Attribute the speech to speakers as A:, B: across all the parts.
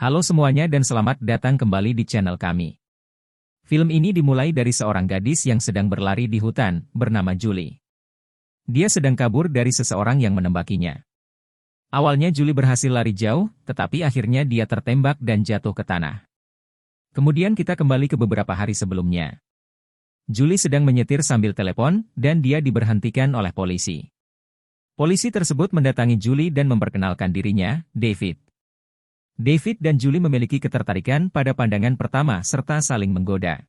A: Halo semuanya dan selamat datang kembali di channel kami. Film ini dimulai dari seorang gadis yang sedang berlari di hutan, bernama Julie. Dia sedang kabur dari seseorang yang menembakinya. Awalnya Julie berhasil lari jauh, tetapi akhirnya dia tertembak dan jatuh ke tanah. Kemudian kita kembali ke beberapa hari sebelumnya. Julie sedang menyetir sambil telepon, dan dia diberhentikan oleh polisi. Polisi tersebut mendatangi Julie dan memperkenalkan dirinya, David. David dan Julie memiliki ketertarikan pada pandangan pertama serta saling menggoda.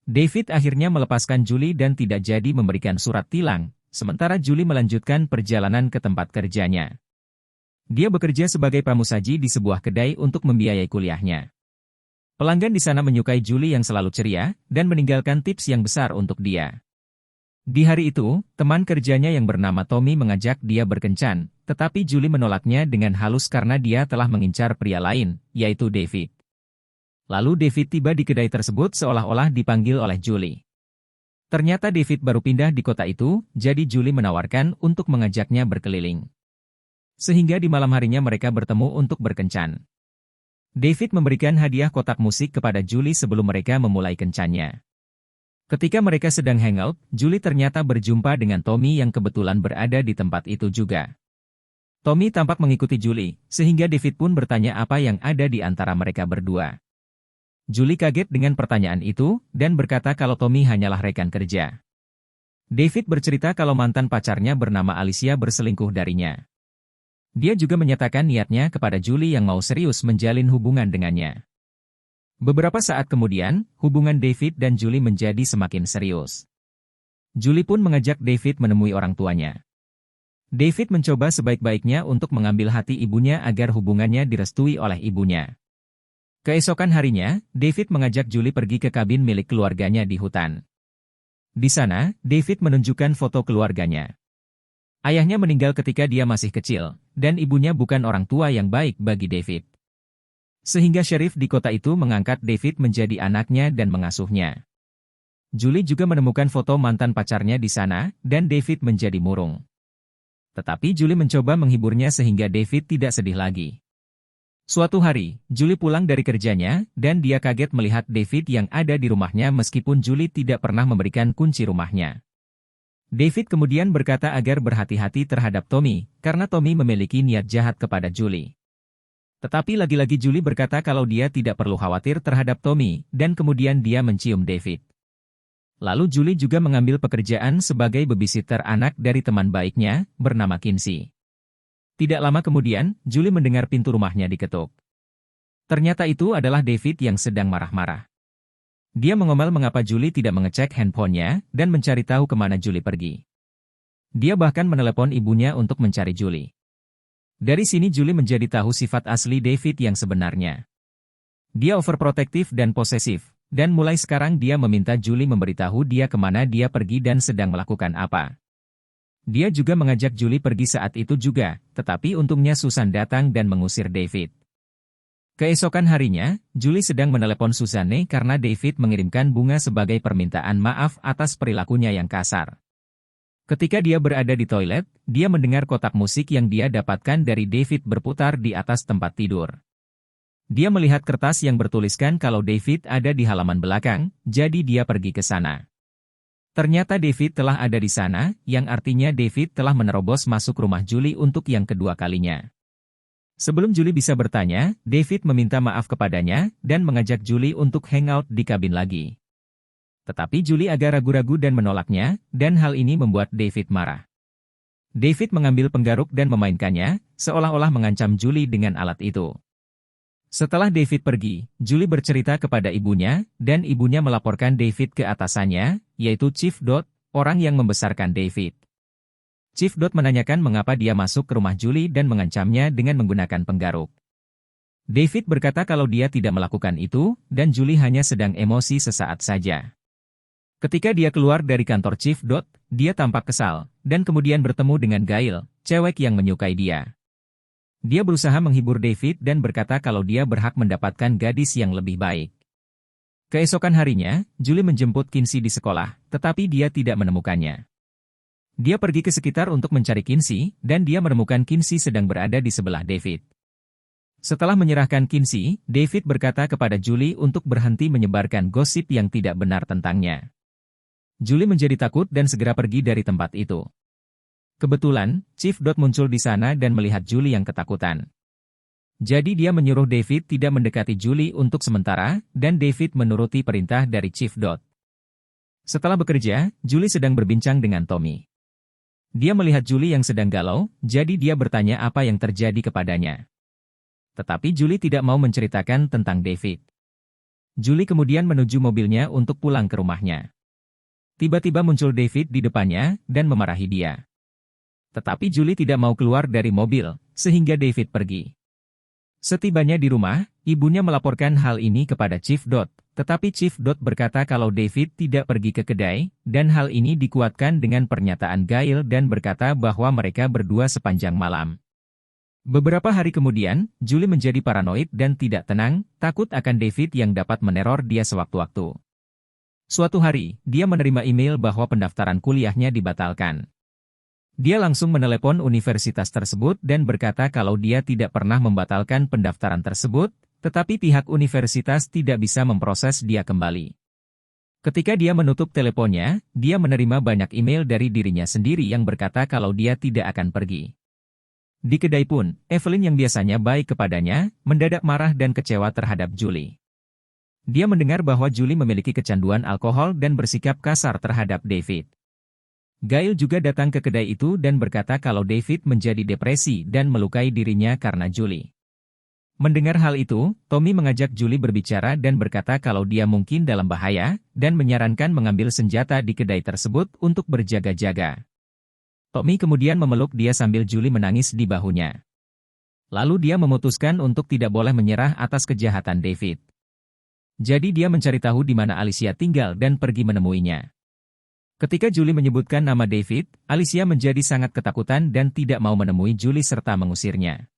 A: David akhirnya melepaskan Julie dan tidak jadi memberikan surat tilang, sementara Julie melanjutkan perjalanan ke tempat kerjanya. Dia bekerja sebagai pramusaji di sebuah kedai untuk membiayai kuliahnya. Pelanggan di sana menyukai Julie yang selalu ceria, dan meninggalkan tips yang besar untuk dia. Di hari itu, teman kerjanya yang bernama Tommy mengajak dia berkencan, tetapi Julie menolaknya dengan halus karena dia telah mengincar pria lain, yaitu David. Lalu David tiba di kedai tersebut seolah-olah dipanggil oleh Julie. Ternyata David baru pindah di kota itu, jadi Julie menawarkan untuk mengajaknya berkeliling. Sehingga di malam harinya mereka bertemu untuk berkencan. David memberikan hadiah kotak musik kepada Julie sebelum mereka memulai kencannya. Ketika mereka sedang hangout, Julie ternyata berjumpa dengan Tommy yang kebetulan berada di tempat itu juga. Tommy tampak mengikuti Julie, sehingga David pun bertanya apa yang ada di antara mereka berdua. Julie kaget dengan pertanyaan itu, dan berkata kalau Tommy hanyalah rekan kerja. David bercerita kalau mantan pacarnya bernama Alicia berselingkuh darinya. Dia juga menyatakan niatnya kepada Julie yang mau serius menjalin hubungan dengannya. Beberapa saat kemudian, hubungan David dan Julie menjadi semakin serius. Julie pun mengajak David menemui orang tuanya. David mencoba sebaik-baiknya untuk mengambil hati ibunya agar hubungannya direstui oleh ibunya. Keesokan harinya, David mengajak Julie pergi ke kabin milik keluarganya di hutan. Di sana, David menunjukkan foto keluarganya. Ayahnya meninggal ketika dia masih kecil, dan ibunya bukan orang tua yang baik bagi David. Sehingga syerif di kota itu mengangkat David menjadi anaknya dan mengasuhnya. Julie juga menemukan foto mantan pacarnya di sana, dan David menjadi murung. Tetapi Julie mencoba menghiburnya sehingga David tidak sedih lagi. Suatu hari, Julie pulang dari kerjanya, dan dia kaget melihat David yang ada di rumahnya meskipun Julie tidak pernah memberikan kunci rumahnya. David kemudian berkata agar berhati-hati terhadap Tommy, karena Tommy memiliki niat jahat kepada Julie. Tetapi lagi-lagi Julie berkata kalau dia tidak perlu khawatir terhadap Tommy, dan kemudian dia mencium David. Lalu Julie juga mengambil pekerjaan sebagai babysitter anak dari teman baiknya, bernama Kinsey. Tidak lama kemudian, Julie mendengar pintu rumahnya diketuk. Ternyata itu adalah David yang sedang marah-marah. Dia mengomel mengapa Julie tidak mengecek handphonenya, dan mencari tahu kemana Julie pergi. Dia bahkan menelepon ibunya untuk mencari Julie. Dari sini Julie menjadi tahu sifat asli David yang sebenarnya. Dia overprotective dan posesif, dan mulai sekarang dia meminta Julie memberitahu dia kemana dia pergi dan sedang melakukan apa. Dia juga mengajak Julie pergi saat itu juga, tetapi untungnya Susan datang dan mengusir David. Keesokan harinya, Julie sedang menelepon Susanne karena David mengirimkan bunga sebagai permintaan maaf atas perilakunya yang kasar. Ketika dia berada di toilet, dia mendengar kotak musik yang dia dapatkan dari David berputar di atas tempat tidur. Dia melihat kertas yang bertuliskan kalau David ada di halaman belakang, jadi dia pergi ke sana. Ternyata David telah ada di sana, yang artinya David telah menerobos masuk rumah Julie untuk yang kedua kalinya. Sebelum Julie bisa bertanya, David meminta maaf kepadanya, dan mengajak Julie untuk hangout di kabin lagi. Tetapi Julie agak ragu-ragu dan menolaknya, dan hal ini membuat David marah. David mengambil penggaruk dan memainkannya, seolah-olah mengancam Julie dengan alat itu. Setelah David pergi, Julie bercerita kepada ibunya, dan ibunya melaporkan David ke atasannya, yaitu Chief Dodd, orang yang membesarkan David. Chief Dodd menanyakan mengapa dia masuk ke rumah Julie dan mengancamnya dengan menggunakan penggaruk. David berkata kalau dia tidak melakukan itu, dan Julie hanya sedang emosi sesaat saja. Ketika dia keluar dari kantor Chief Dodd, dia tampak kesal, dan kemudian bertemu dengan Gail, cewek yang menyukai dia. Dia berusaha menghibur David dan berkata kalau dia berhak mendapatkan gadis yang lebih baik. Keesokan harinya, Julie menjemput Kinsey di sekolah, tetapi dia tidak menemukannya. Dia pergi ke sekitar untuk mencari Kinsey, dan dia menemukan Kinsey sedang berada di sebelah David. Setelah menyerahkan Kinsey, David berkata kepada Julie untuk berhenti menyebarkan gosip yang tidak benar tentangnya. Julie menjadi takut dan segera pergi dari tempat itu. Kebetulan, Chief Dodd muncul di sana dan melihat Julie yang ketakutan. Jadi dia menyuruh David tidak mendekati Julie untuk sementara, dan David menuruti perintah dari Chief Dodd. Setelah bekerja, Julie sedang berbincang dengan Tommy. Dia melihat Julie yang sedang galau, jadi dia bertanya apa yang terjadi kepadanya. Tetapi Julie tidak mau menceritakan tentang David. Julie kemudian menuju mobilnya untuk pulang ke rumahnya. Tiba-tiba muncul David di depannya dan memarahi dia. Tetapi Julie tidak mau keluar dari mobil, sehingga David pergi. Setibanya di rumah, ibunya melaporkan hal ini kepada Chief Dodd, tetapi Chief Dodd berkata kalau David tidak pergi ke kedai, dan hal ini dikuatkan dengan pernyataan Gail dan berkata bahwa mereka berdua sepanjang malam. Beberapa hari kemudian, Julie menjadi paranoid dan tidak tenang, takut akan David yang dapat meneror dia sewaktu-waktu. Suatu hari, dia menerima email bahwa pendaftaran kuliahnya dibatalkan. Dia langsung menelepon universitas tersebut dan berkata kalau dia tidak pernah membatalkan pendaftaran tersebut, tetapi pihak universitas tidak bisa memproses dia kembali. Ketika dia menutup teleponnya, dia menerima banyak email dari dirinya sendiri yang berkata kalau dia tidak akan pergi. Di kedai pun, Evelyn yang biasanya baik kepadanya, mendadak marah dan kecewa terhadap Julie. Dia mendengar bahwa Julie memiliki kecanduan alkohol dan bersikap kasar terhadap David. Gail juga datang ke kedai itu dan berkata kalau David menjadi depresi dan melukai dirinya karena Julie. Mendengar hal itu, Tommy mengajak Julie berbicara dan berkata kalau dia mungkin dalam bahaya, dan menyarankan mengambil senjata di kedai tersebut untuk berjaga-jaga. Tommy kemudian memeluk dia sambil Julie menangis di bahunya. Lalu dia memutuskan untuk tidak boleh menyerah atas kejahatan David. Jadi dia mencari tahu di mana Alicia tinggal dan pergi menemuinya. Ketika Julie menyebutkan nama David, Alicia menjadi sangat ketakutan dan tidak mau menemui Julie serta mengusirnya.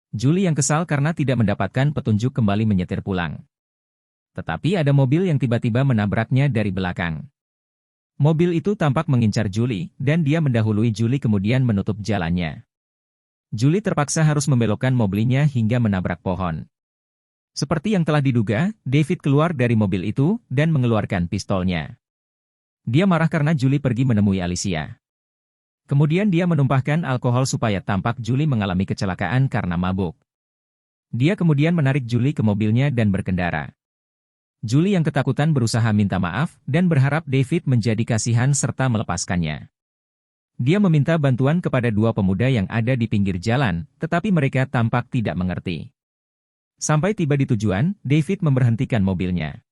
A: Julie yang kesal karena tidak mendapatkan petunjuk kembali menyetir pulang. Tetapi ada mobil yang tiba-tiba menabraknya dari belakang. Mobil itu tampak mengincar Julie, dan dia mendahului Julie kemudian menutup jalannya. Julie terpaksa harus membelokkan mobilnya hingga menabrak pohon. Seperti yang telah diduga, David keluar dari mobil itu dan mengeluarkan pistolnya. Dia marah karena Julie pergi menemui Alicia. Kemudian dia menumpahkan alkohol supaya tampak Julie mengalami kecelakaan karena mabuk. Dia kemudian menarik Julie ke mobilnya dan berkendara. Julie yang ketakutan berusaha minta maaf dan berharap David menjadi kasihan serta melepaskannya. Dia meminta bantuan kepada dua pemuda yang ada di pinggir jalan, tetapi mereka tampak tidak mengerti. Sampai tiba di tujuan, David memberhentikan mobilnya.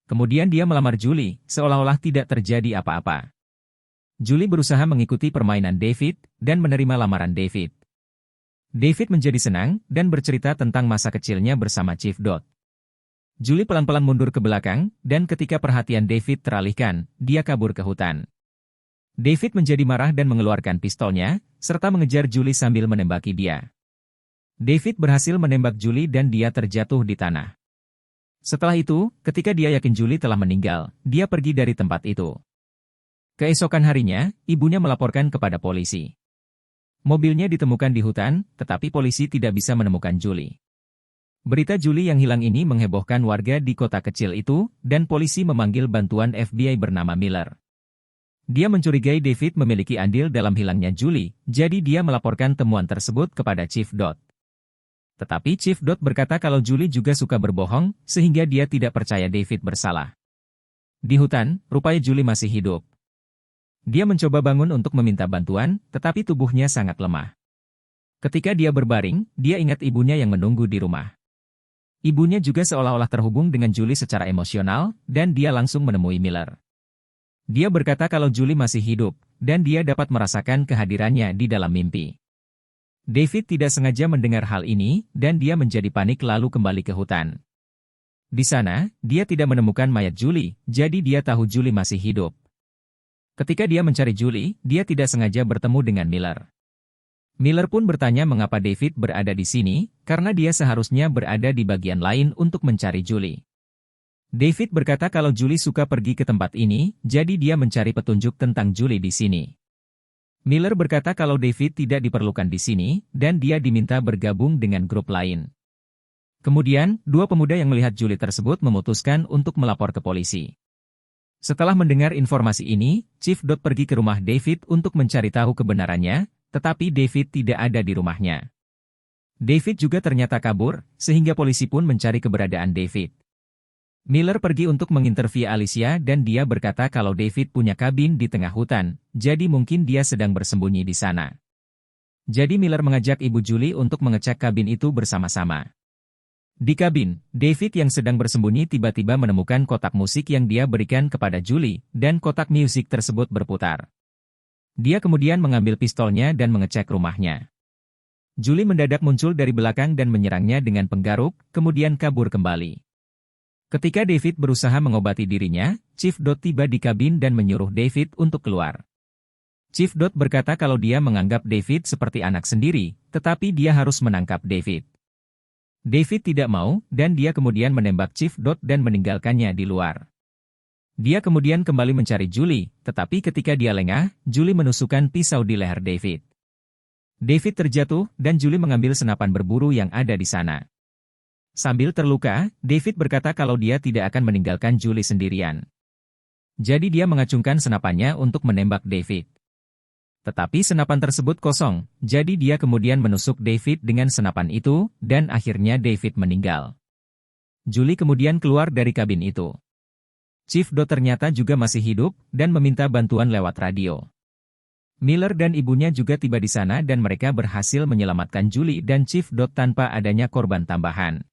A: Kemudian dia melamar Julie, seolah-olah tidak terjadi apa-apa. Julie berusaha mengikuti permainan David dan menerima lamaran David. David menjadi senang dan bercerita tentang masa kecilnya bersama Chief Dodd. Julie pelan-pelan mundur ke belakang, dan ketika perhatian David teralihkan, dia kabur ke hutan. David menjadi marah dan mengeluarkan pistolnya, serta mengejar Julie sambil menembaki dia. David berhasil menembak Julie dan dia terjatuh di tanah. Setelah itu, ketika dia yakin Julie telah meninggal, dia pergi dari tempat itu. Keesokan harinya, ibunya melaporkan kepada polisi. Mobilnya ditemukan di hutan, tetapi polisi tidak bisa menemukan Julie. Berita Julie yang hilang ini menghebohkan warga di kota kecil itu, dan polisi memanggil bantuan FBI bernama Miller. Dia mencurigai David memiliki andil dalam hilangnya Julie, jadi dia melaporkan temuan tersebut kepada Chief Dodd. Tetapi Chief Dodd berkata kalau Julie juga suka berbohong, sehingga dia tidak percaya David bersalah. Di hutan, rupanya Julie masih hidup. Dia mencoba bangun untuk meminta bantuan, tetapi tubuhnya sangat lemah. Ketika dia berbaring, dia ingat ibunya yang menunggu di rumah. Ibunya juga seolah-olah terhubung dengan Julie secara emosional, dan dia langsung menemui Miller. Dia berkata kalau Julie masih hidup, dan dia dapat merasakan kehadirannya di dalam mimpi. David tidak sengaja mendengar hal ini, dan dia menjadi panik lalu kembali ke hutan. Di sana, dia tidak menemukan mayat Julie, jadi dia tahu Julie masih hidup. Ketika dia mencari Julie, dia tidak sengaja bertemu dengan Miller. Miller pun bertanya mengapa David berada di sini, karena dia seharusnya berada di bagian lain untuk mencari Julie. David berkata kalau Julie suka pergi ke tempat ini, jadi dia mencari petunjuk tentang Julie di sini. Miller berkata kalau David tidak diperlukan di sini, dan dia diminta bergabung dengan grup lain. Kemudian, dua pemuda yang melihat Julie tersebut memutuskan untuk melapor ke polisi. Setelah mendengar informasi ini, Chief Dodd pergi ke rumah David untuk mencari tahu kebenarannya, tetapi David tidak ada di rumahnya. David juga ternyata kabur, sehingga polisi pun mencari keberadaan David. Miller pergi untuk menginterview Alicia dan dia berkata kalau David punya kabin di tengah hutan, jadi mungkin dia sedang bersembunyi di sana. Jadi Miller mengajak ibu Julie untuk mengecek kabin itu bersama-sama. Di kabin, David yang sedang bersembunyi tiba-tiba menemukan kotak musik yang dia berikan kepada Julie, dan kotak musik tersebut berputar. Dia kemudian mengambil pistolnya dan mengecek rumahnya. Julie mendadak muncul dari belakang dan menyerangnya dengan penggaruk, kemudian kabur kembali. Ketika David berusaha mengobati dirinya, Chief Dodd tiba di kabin dan menyuruh David untuk keluar. Chief Dodd berkata kalau dia menganggap David seperti anak sendiri, tetapi dia harus menangkap David. David tidak mau, dan dia kemudian menembak Chief Dodd dan meninggalkannya di luar. Dia kemudian kembali mencari Julie, tetapi ketika dia lengah, Julie menusukkan pisau di leher David. David terjatuh, dan Julie mengambil senapan berburu yang ada di sana. Sambil terluka, David berkata kalau dia tidak akan meninggalkan Julie sendirian. Jadi dia mengacungkan senapannya untuk menembak David. Tetapi senapan tersebut kosong, jadi dia kemudian menusuk David dengan senapan itu, dan akhirnya David meninggal. Julie kemudian keluar dari kabin itu. Chief Dodd ternyata juga masih hidup, dan meminta bantuan lewat radio. Miller dan ibunya juga tiba di sana dan mereka berhasil menyelamatkan Julie dan Chief Dodd tanpa adanya korban tambahan.